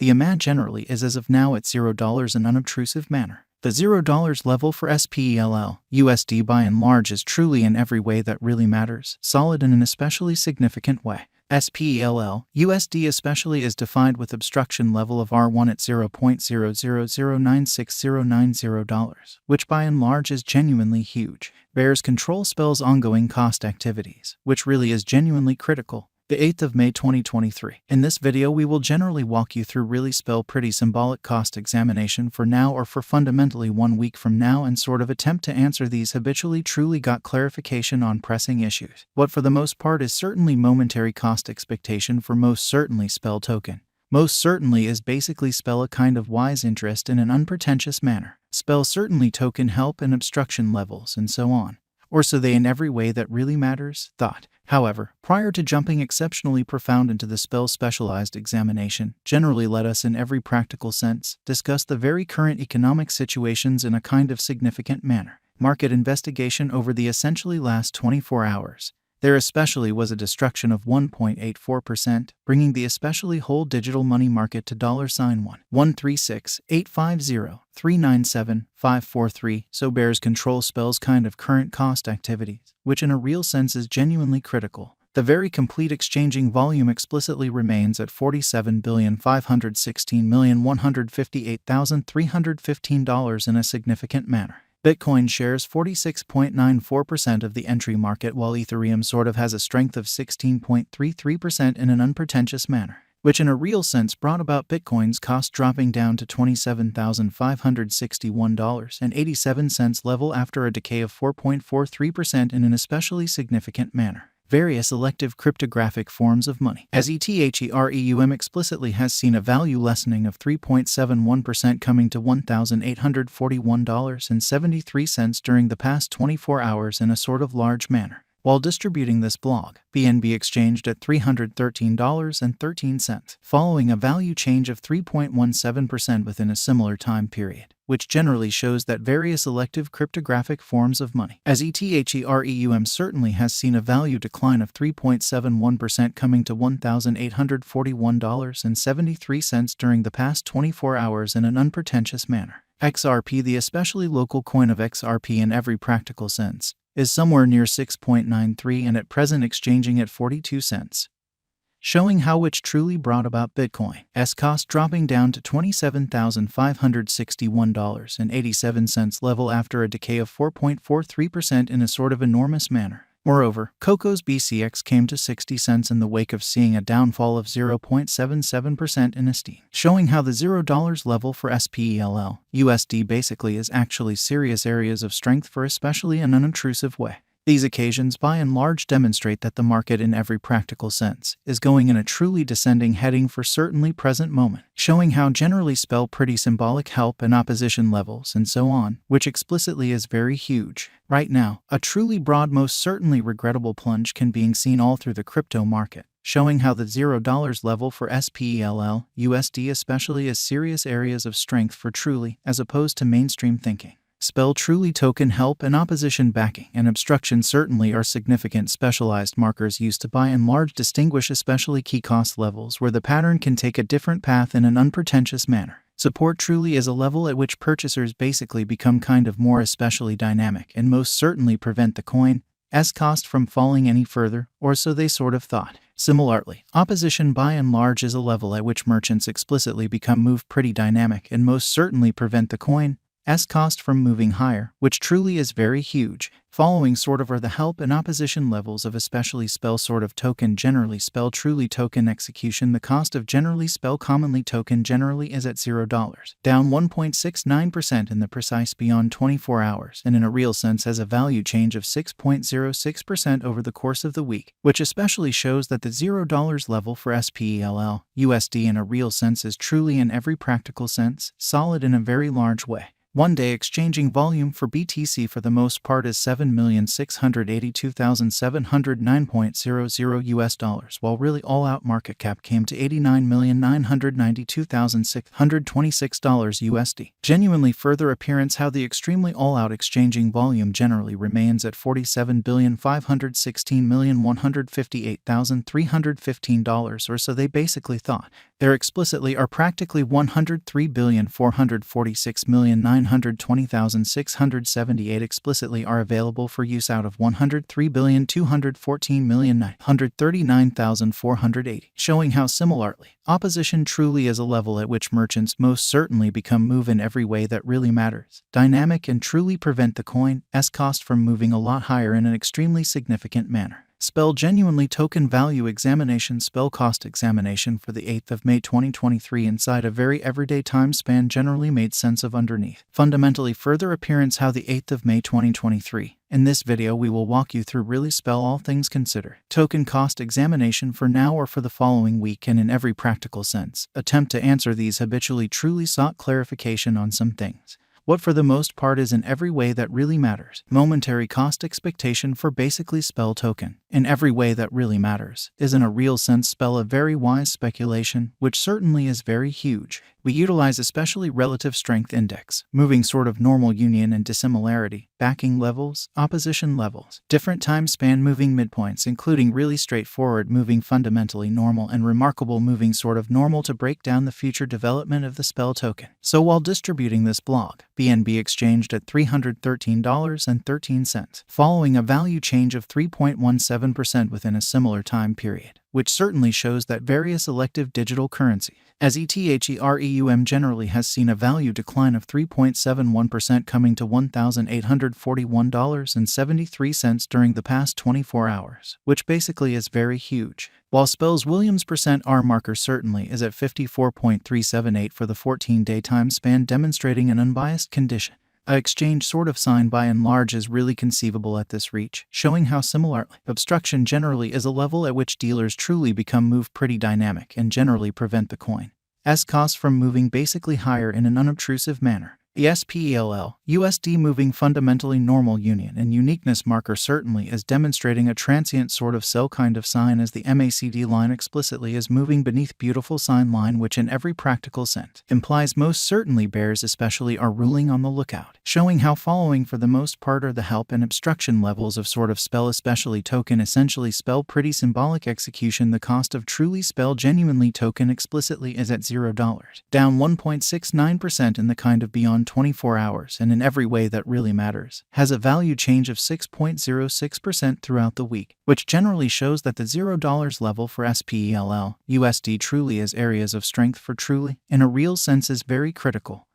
the amount generally is as of now at $0 in unobtrusive manner. The $0 level for SPELL USD by and large is truly in every way that really matters, solid in an especially significant way. SPELL USD especially is defined with obstruction level of R1 at $0.00096090, which by and large is genuinely huge. Bears control spells ongoing cost activities, which really is genuinely critical. The 8th of May 2023. In this video we will generally walk you through really spell pretty symbolic cost examination for now or for fundamentally 1 week from now and sort of attempt to answer these habitually truly got clarification on pressing issues. What for the most part is certainly momentary cost expectation for most certainly spell token. Most certainly is basically spell a kind of wise interest in an unpretentious manner. Spell certainly token help and obstruction levels and so on. Or so they in every way that really matters, thought. However, prior to jumping exceptionally profound into the spell specialized examination, generally let us in every practical sense discuss the very current economic situations in a kind of significant manner. Market investigation over the essentially last 24 hours. There especially was a destruction of 1.84%, bringing the especially whole digital money market to $1,136,850,397,543. So bears control spells kind of current cost activities, which in a real sense is genuinely critical. The very complete exchanging volume explicitly remains at $47,516,158,315 in a significant manner. Bitcoin shares 46.94% of the entry market, while Ethereum sort of has a strength of 16.33% in an unpretentious manner, which in a real sense brought about Bitcoin's cost dropping down to $27,561.87 level after a decay of 4.43% in an especially significant manner. Various elective cryptographic forms of money. As Ethereum explicitly has seen a value lessening of 3.71% coming to $1,841.73 during the past 24 hours in a sort of large manner. While distributing this blog, BNB exchanged at $313.13, following a value change of 3.17% within a similar time period, which generally shows that various elective cryptographic forms of money. As Ethereum certainly has seen a value decline of 3.71% coming to $1,841.73 during the past 24 hours in an unpretentious manner. XRP, the especially local coin of XRP in every practical sense, is somewhere near 6.93 and at present exchanging at 42 cents. Showing how which truly brought about Bitcoin's cost dropping down to $27,561.87 level after a decay of 4.43% in a sort of enormous manner. Moreover, Coco's BCX came to 60 cents in the wake of seeing a downfall of 0.77% in esteem, showing how the $0 level for SPELL USD basically is actually serious areas of strength for especially an unobtrusive way. These occasions by and large demonstrate that the market in every practical sense is going in a truly descending heading for certainly present moment, showing how generally spell pretty symbolic help and opposition levels and so on, which explicitly is very huge. Right now, a truly broad, most certainly regrettable plunge can be seen all through the crypto market, showing how the $0 level for SPELL USD especially is serious areas of strength for truly, as opposed to mainstream thinking. Spell truly token help and opposition backing and obstruction certainly are significant specialized markers used to by and large distinguish especially key cost levels where the pattern can take a different path in an unpretentious manner. Support truly is a level at which purchasers basically become kind of more especially dynamic and most certainly prevent the coin's cost from falling any further, or so they sort of thought. Similarly, opposition by and large is a level at which merchants explicitly become move pretty dynamic and most certainly prevent the coin's cost from moving higher, which truly is very huge. Following sort of are the help and opposition levels of especially spell sort of token generally spell truly token execution. The cost of generally spell commonly token generally is at $0, down 1.69% in the precise beyond 24 hours and in a real sense has a value change of 6.06% over the course of the week, which especially shows that the $0 level for SPELL USD in a real sense is truly in every practical sense solid in a very large way. One-day exchanging volume for BTC for the most part is 7,682,709.00 US dollars, while really all-out market cap came to $89,992,626 USD. Genuinely further appearance how the extremely all-out exchanging volume generally remains at $47,516,158,315 or so they basically thought. There explicitly are practically 103,446,920,678 explicitly are available for use out of 103,214,939,480, showing how similarly opposition truly is a level at which merchants most certainly become move in every way that really matters, dynamic and truly prevent the coin's cost from moving a lot higher in an extremely significant manner. Spell genuinely token value examination spell cost examination for the 8th of May 2023 inside a very everyday time span generally made sense of underneath. Fundamentally further appearance how the 8th of May 2023. In this video we will walk you through really spell all things considered. Token cost examination for now or for the following week and in every practical sense. Attempt to answer these habitually truly sought clarification on some things. What for the most part is in every way that really matters. Momentary cost expectation for basically spell token. In every way that really matters. Is in a real sense spell a very wise speculation, which certainly is very huge. We utilize especially relative strength index, moving sort of normal union and dissimilarity, backing levels, opposition levels, different time span moving midpoints including really straightforward moving fundamentally normal and remarkable moving sort of normal to break down the future development of the spell token. So while distributing this blog, BNB exchanged at $313.13, following a value change of 3.17% within a similar time period, which certainly shows that various elective digital currency, as ETHEREUM generally has seen a value decline of 3.71% coming to $1,841.73 during the past 24 hours, which basically is very huge. While Spell's Williams %R marker certainly is at 54.378 for the 14-day time span demonstrating an unbiased condition. A exchange sort of sign by and large is really conceivable at this reach, showing how similarly obstruction generally is a level at which dealers truly become move pretty dynamic and generally prevent the coin's cost from moving basically higher in an unobtrusive manner. The SPELL USD moving fundamentally normal union and uniqueness marker certainly is demonstrating a transient sort of sell kind of sign as the MACD line explicitly is moving beneath beautiful sign line which in every practical sense implies most certainly bears especially are ruling on the lookout, showing how following for the most part are the help and obstruction levels of sort of spell especially token essentially spell pretty symbolic execution the cost of truly spell genuinely token explicitly is at $0, down 1.69% in the kind of beyond 24 hours and in every way that really matters, has a value change of 6.06% throughout the week, which generally shows that the $0 level for SPELL USD truly is areas of strength for truly, in a real sense is very critical.